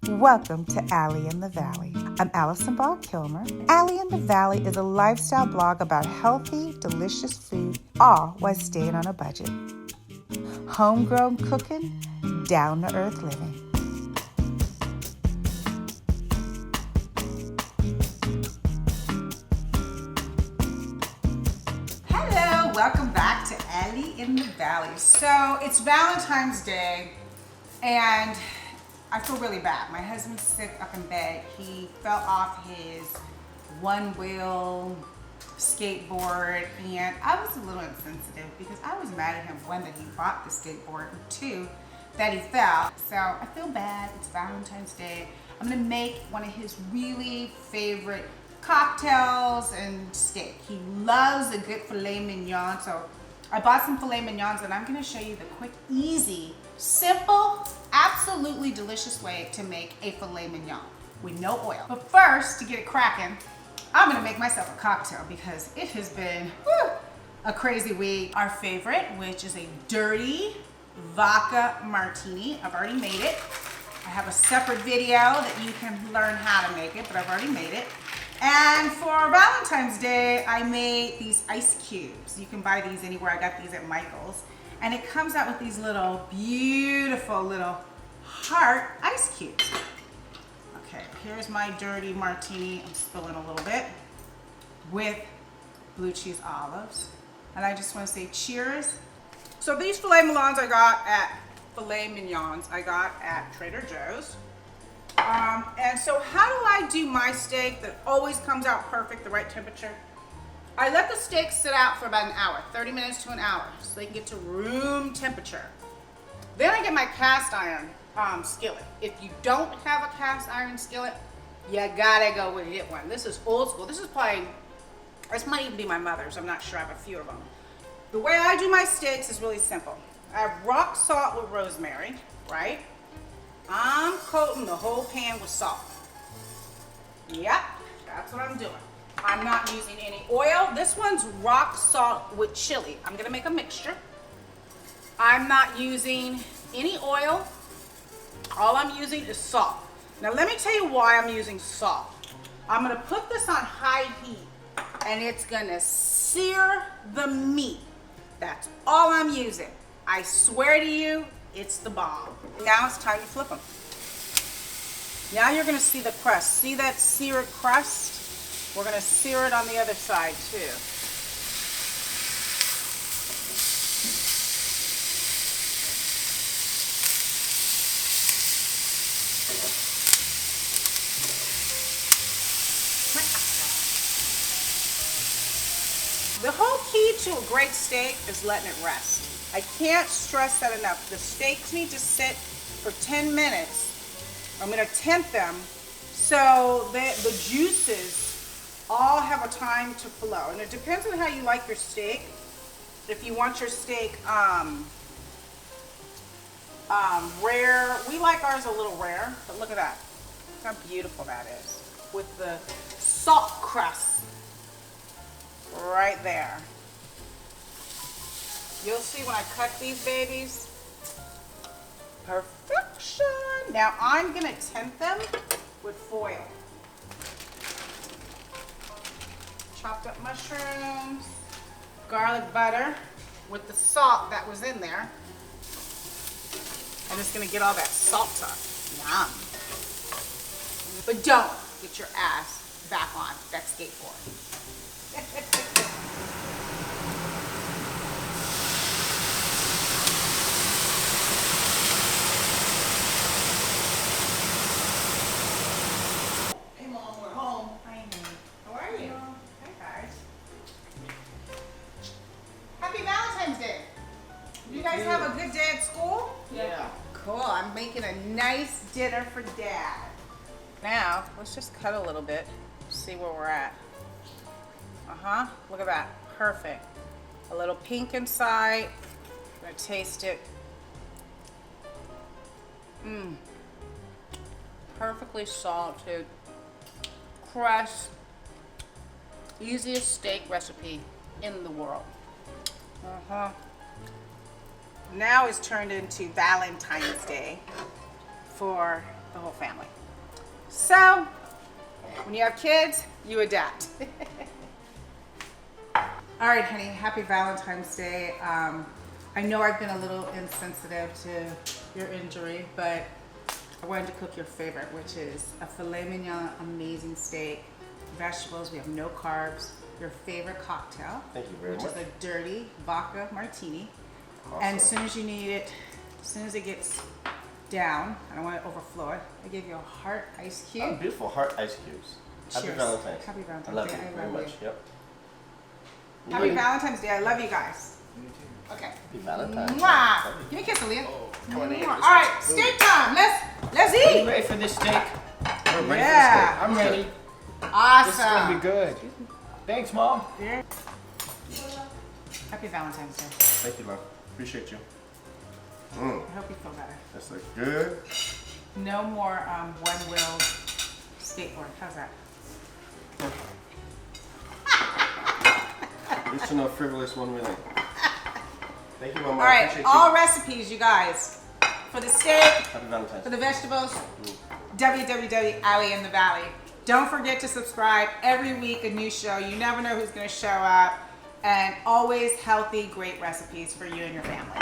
Welcome to Alley in the Valley. I'm Allison Ball Kilmer. Alley in the Valley is a lifestyle blog about healthy, delicious food, all while staying on a budget. Homegrown cooking, down-to-earth living. Hello, welcome back to Alley in the Valley. So it's Valentine's Day, and I feel really bad. My husband's sick up in bed. He fell off his one-wheel skateboard, and I was a little insensitive because I was mad at him, one, that he bought the skateboard, and two, that he fell. So I feel bad. It's Valentine's Day. I'm gonna make one of his really favorite cocktails and steak. He loves a good filet mignon, so I bought some filet mignons, and I'm gonna show you the quick, easy, simple, absolutely delicious way to make a filet mignon with no oil. But first, to get it cracking, I'm gonna make myself a cocktail because it has been a crazy week. Our favorite, which is a dirty vodka martini. I've already made it. I have a separate video that you can learn how to make it, but I've already made it. And for Valentine's Day, I made these ice cubes. You can buy these anywhere. I got these at Michael's. And it comes out with these little, beautiful little heart ice cubes. Okay, here's my dirty martini. I'm spilling a little bit with blue cheese olives. And I just want to say cheers. So these filet mignons I got at Trader Joe's. And so how do I do my steak that always comes out perfect, the right temperature? I let the steak sit out for about an hour, 30 minutes to an hour, so they can get to room temperature. Then I get my cast iron skillet. If you don't have a cast iron skillet, you gotta go with get one. This is old school. This might even be my mother's. I'm not sure. I have a few of them. The way I do my steaks is really simple. I have rock salt with rosemary, right? I'm coating the whole pan with salt. Yep, that's what I'm doing. I'm not using any oil. This one's rock salt with chili. I'm gonna make a mixture. I'm not using any oil. All I'm using is salt. Now let me tell you why I'm using salt. I'm gonna put this on high heat and it's gonna sear the meat. That's all I'm using. I swear to you, it's the bomb. Now it's time to flip them. Now you're gonna see the crust. See that seared crust? We're gonna sear it on the other side too. The whole key to a great steak is letting it rest. I can't stress that enough. The steaks need to sit for 10 minutes. I'm gonna temp them so that the juices all have a time to flow. And it depends on how you like your steak. If you want your steak rare, we like ours a little rare, but look at that. Look how beautiful that is. With the salt crust right there. You'll see when I cut these babies. Perfection. Now I'm gonna temp them with foil. Chopped up mushrooms, garlic butter with the salt that was in there. I'm just gonna get all that salt up. Yum. But don't get your ass back on that skateboard. Hey Mom, we're home. Hi, honey. How are you? Hi guys. Happy Valentine's Day. You guys have a good day at school? Yeah. Cool. I'm making a nice dinner for Dad. Now, let's just cut a little bit, see where we're at. Look at that. Perfect. A little pink inside. I'm gonna taste it. Perfectly salted. Crust. Easiest steak recipe in the world. Now it's turned into Valentine's Day for the whole family. So, when you have kids, you adapt. All right, honey, happy Valentine's Day. I know I've been a little insensitive to your injury, but I wanted to cook your favorite, which is a filet mignon, amazing steak, vegetables, we have no carbs, your favorite cocktail. Thank you very much. Which is a dirty vodka martini. Awesome. And as soon as you need it, as soon as it gets down, I don't want to overflow it, I give you a heart ice cube. Oh, beautiful heart ice cubes. Happy Cheers. Valentine's. Happy Valentine's I love Day. you I very love much. you. Yep. Happy Valentine's Day. I love you guys. Okay. Happy Valentine's. Mwah. Love you. Give me a kiss, Aaliyah. Come on in. Mwah. All right, steak time. Let's Are you eat. ready for this steak? We're ready Yeah. I'm ready. This is Awesome. gonna be good. Thanks, Mom. Yeah. Happy Valentine's Day. Thank you, love. Appreciate you. I hope you feel better. That's like good. No more one-wheel skateboard. How's that? At least no frivolous one wheeling. Thank you, Mama. All right, Appreciate you. all recipes, you guys. For the steak, Happy Valentine's. for the vegetables, www.AllieInTheValley. Don't forget to subscribe. Every week a new show. You never know who's going to show up. And always healthy, great recipes for you and your family.